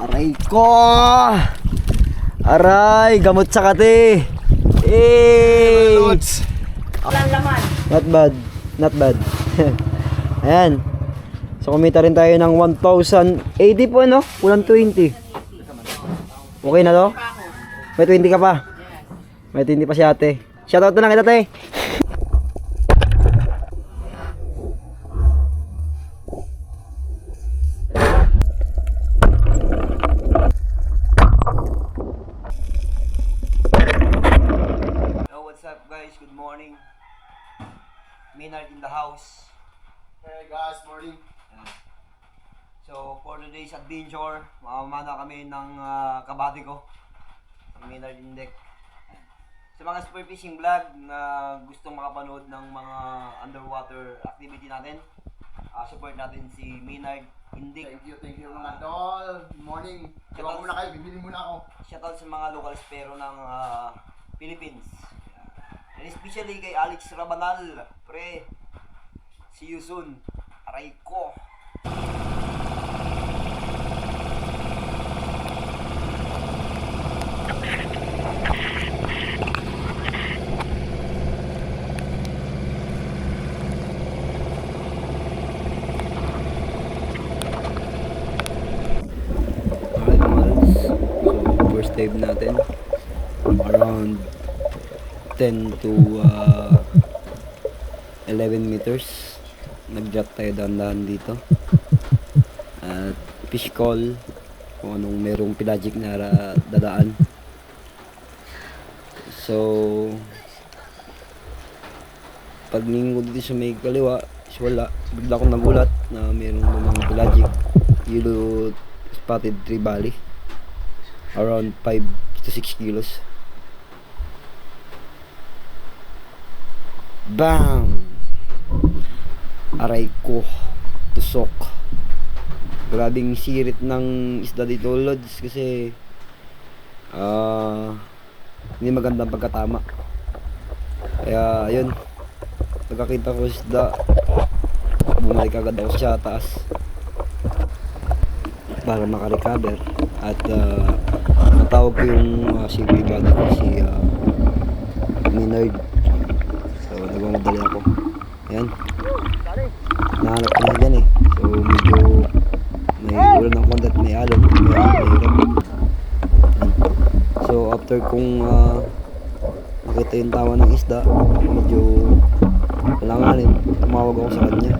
Aray ko! Aray! Gamot sa kati! Eh! Walang laman. Not bad. Not bad. Ayan. So kumita rin tayo ng 1,080 po ano? Kulang 20. Okay na to? May 20 ka pa? May 20 pa si ate. Shoutout na lang kita, te. What's up guys? Good morning. Maynard in the house. Hey guys, morning. So for today's adventure, mamamana kami ng kabady ko, si Maynard Indek. Sa mga sport fishing vlog na gustong makapanood ng mga underwater activity natin, support natin si Maynard Indek. Thank you mga tol. Good morning. Diba muna kayo, bibili muna ako. Shoutout sa mga local spero ng Philippines. And especially kay Alex Rabanal. Pre, see you soon. Aray ko. First dive natin around 10 to 11 meters. Nag-drop tayo dahan-dahan dito at fish call kung anong merong pelagic na dadaan. So paglingon ko dito sa may kaliwa is wala, bigla akong nagulat na merong mga pelagic yellow spotted trevally around 5 to 6 kilos. Bam! Aray ko, tusok. Grabing sirit ng isda dito, lods, kasi hindi magandang pagkatama. Kaya ayun, pagkakita ko isda, bumalik agad ako sa taas para makarecover. At natawag ko yung safety body ko, si Maynard. So nagmamadali ako. Ayan, nahanap ko na dyan eh. So medyo may ulan ng konti at may alon, kaya mahirap. So after kong nakita yung tawa ng isda, medyo kalanganin, tumawag ako sa kanya.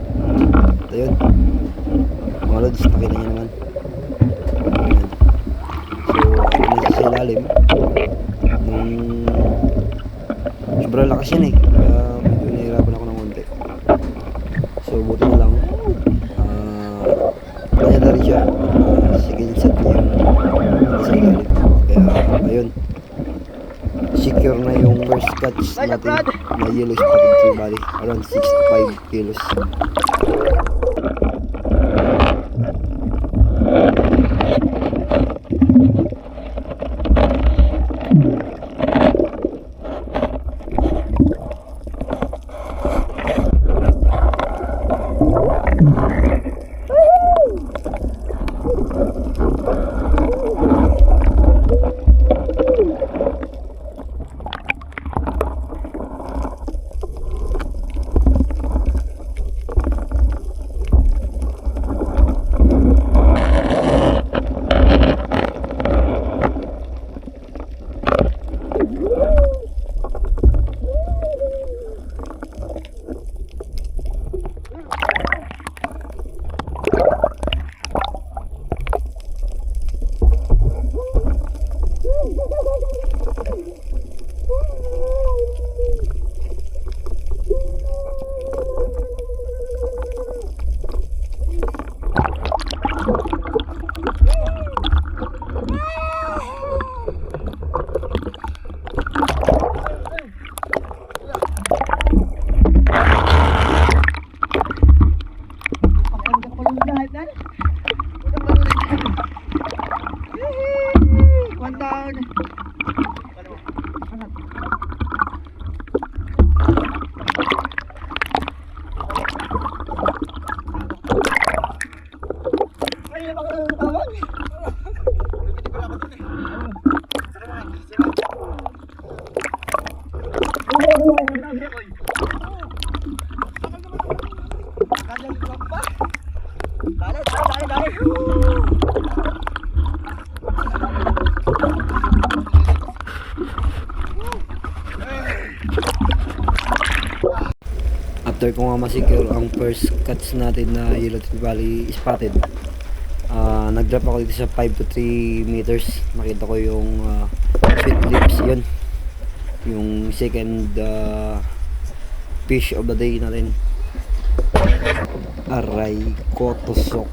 At ayun, mga lods, nakita niya naman. Ayan. So nasa sa ilalim nung sobrang lakas yan eh, kaya medyo nahirapan ako ng konti. So buti na lang kanya na rin siya, sige set niya nasa ilalim. Kaya ayun, secure na yung first catch natin na yellow spotted trevally around 6 to 5 kilos. After ko nga ma-secure ang first catch natin na Yellow Tree Valley spotted, nag-drop ako dito sa 5 to 3 meters. Nakita ko yung sweet lips, yun yung second fish of the day natin. Aray ko, tusok.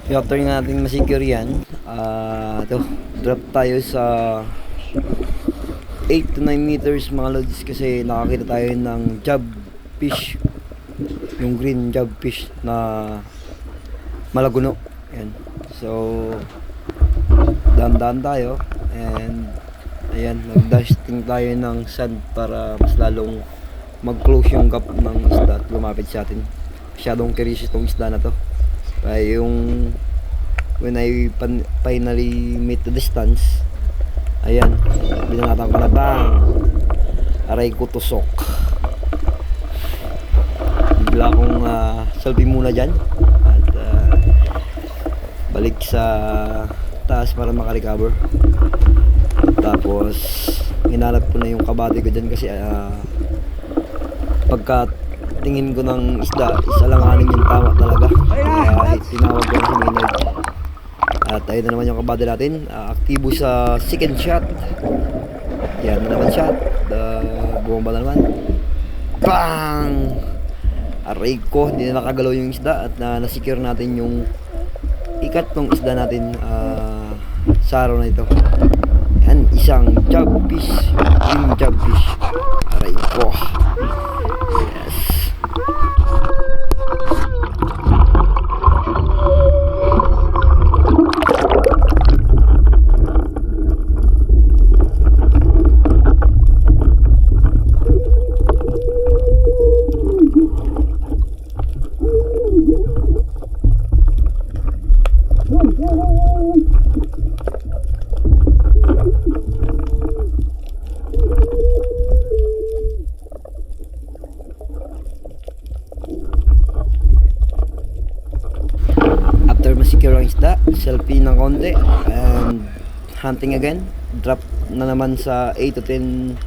After natin ma-secure yan, ito, drop tayo sa 8 to 9 meters mga lods, kasi nakakita tayo ng job fish, yung green job fish na malaguno. Ayan. So dahan-dahan tayo, and ayan, nag-dusting tayo ng sand para mas lalong mag-close yung gap ng isda at lumapit sa atin. Masyadong curious itong isda na to. Kaya yung when I finally meet the distance, ayan, binanatan ko na, bang! Aray ko, tusok. Bigla akong selfie muna dyan at balik sa taas para makarecover. Tapos hinanap ko na yung kabady ko dyan, kasi pagka tingin ko ng isda, isalanganin yung tama talaga. Kaya tinawag ko na si Maynard. At ayun na naman yung kabady natin, aktibo sa second shot. Yan na naman shot, bumaba na naman, bang! Aray ko, hindi na nakagalaw yung isda, at na-secure natin yung ikat ng isda natin sa araw na ito. Yan, isang job fish, green job fish. Aray ko, yes. After ma-secure ang isda, selfie ng konti, and hunting again. Drop na naman sa 8 to 10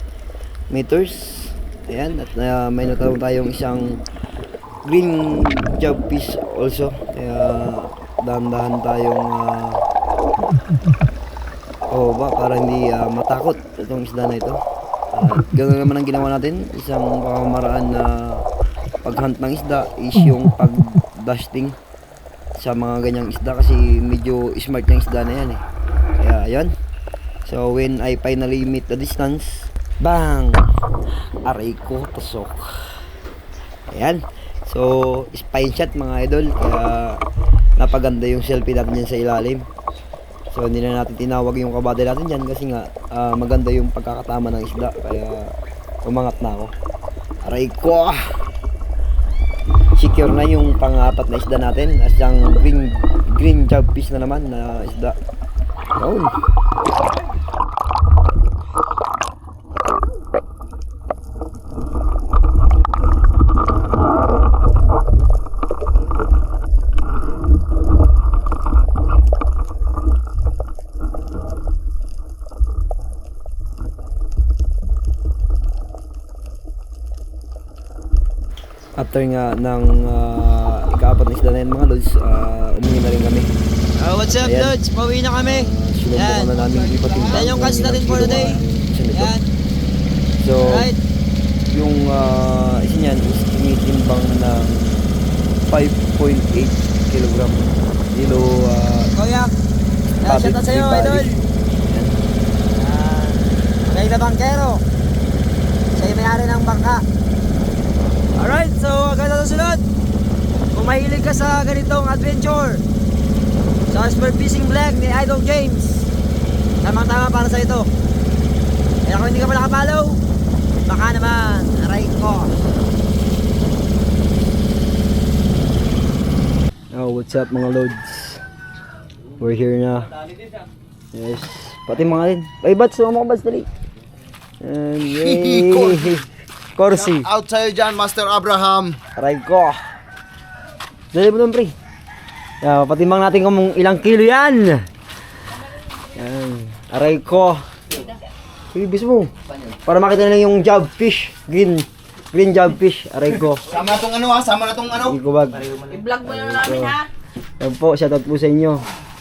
meters. Ayan, at may natawag tayong isang green job fish also. Kaya dahan-dahan tayong para hindi matakot itong isda na ito. Ganoon naman ang ginawa natin. Isang pamamaraan na pag-hunt ng isda is yung pag-dusting sa mga ganyang isda, kasi medyo smart yung isda na yan eh. Kaya ayun. So when I finally meet the distance, bang! Aray ko, tusok. Ayan. So spine shot mga idol. Kaya napaganda yung selfie natin dyan sa ilalim. So hindi na natin tinawag yung kabady natin dyan, kasi nga maganda yung pagkakatama ng isda. Kaya umangat na ako. Aray ko! Secure na yung pang-apat na isda natin, as yung green job fish na naman na isda. Oh. After nga ng ika-apat na isda na yan mga lods, umuwi na rin kami. What's up, Ayan. Lods? Pauwi na kami. Sinubukan na namin ipating. Yan yung catch natin for the day. Yan. So, Right. yung isa niyan is tinitimbang ng 5.8 kilogram. Kilo, Kuya. Shout out sa'yo, idol. Magaling na bangkero. Siya yung may-ari ng bangka. Alright, so hanggang sa susunod. Kung mahilig ka sa ganitong adventure, sa Spur Fishing Vlog ni Idol James, tamang-tama para sa ito. Kaya kung hindi ka pa nakapollow, baka naman, aray ko. oh, what's up mga loads? We're here na. Yes. Pati mga din. Ay, bats, mga bats, dali. And yay! Corsi. Out sa'yo dyan, Master Abraham. Aray ko. Dali mo doon, pre. Yeah, patimbang natin kung ilang kilo yan. Yan. Aray ko. Sige, bis mo. Para makita na yung job fish. Green Green jobfish, aray ko. Sama na tong ano ha, sama na tong ano. Hindi ko bag. I-vlog mo na namin ha. Yan po, shoutout po sa inyo.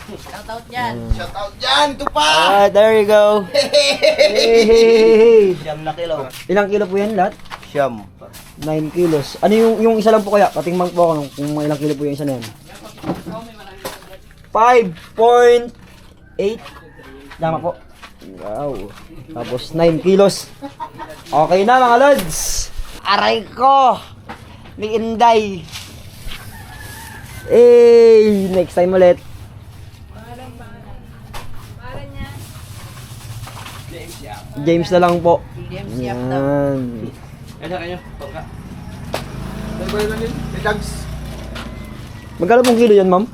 Shoutout dyan. Shout out dyan, ito pa! Alright, there you go. Hey! Siyam na kilo. Ilang kilo po yan lahat? Siyam. 9 kilos. Ano yung isa lang po kaya? Patingmang po ako kung mga ilang kilo po yung isa na yan. 5.8. Tama po. Wow. Tapos 9 kilos. Okay na mga lods. Aray ko. Ni Inday. Eh, next time ulit. James na lang po. James Yap daw. Yan. Kanya. Pagka. Ano ba yun yun? May dogs. Magkano pong kilo yan, ma'am?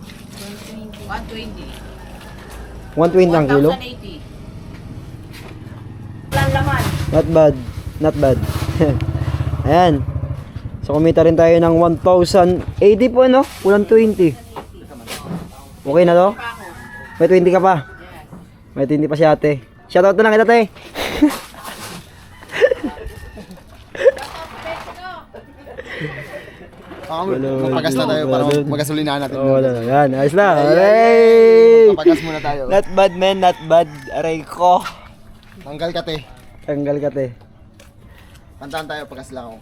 120. 120 ang kilo? 1,080. Walang laman. Not bad. Not bad. Ayan. So kumita rin tayo ng 1,080 po ano? Kulang 20. Okay na to? Pa ako. May 20 ka pa? Yes. May 20 pa si ate. Shoutout na lang kita, te. Mapagas na tayo para magasolinahan natin. Oh, wala na. Yan. Ayos na. Aray! Mapagas muna tayo. Not bad, man. Not bad. Aray ko. Tanggal ka te. Tanggal ka, te. Kantaan tayo, pagas lang ako.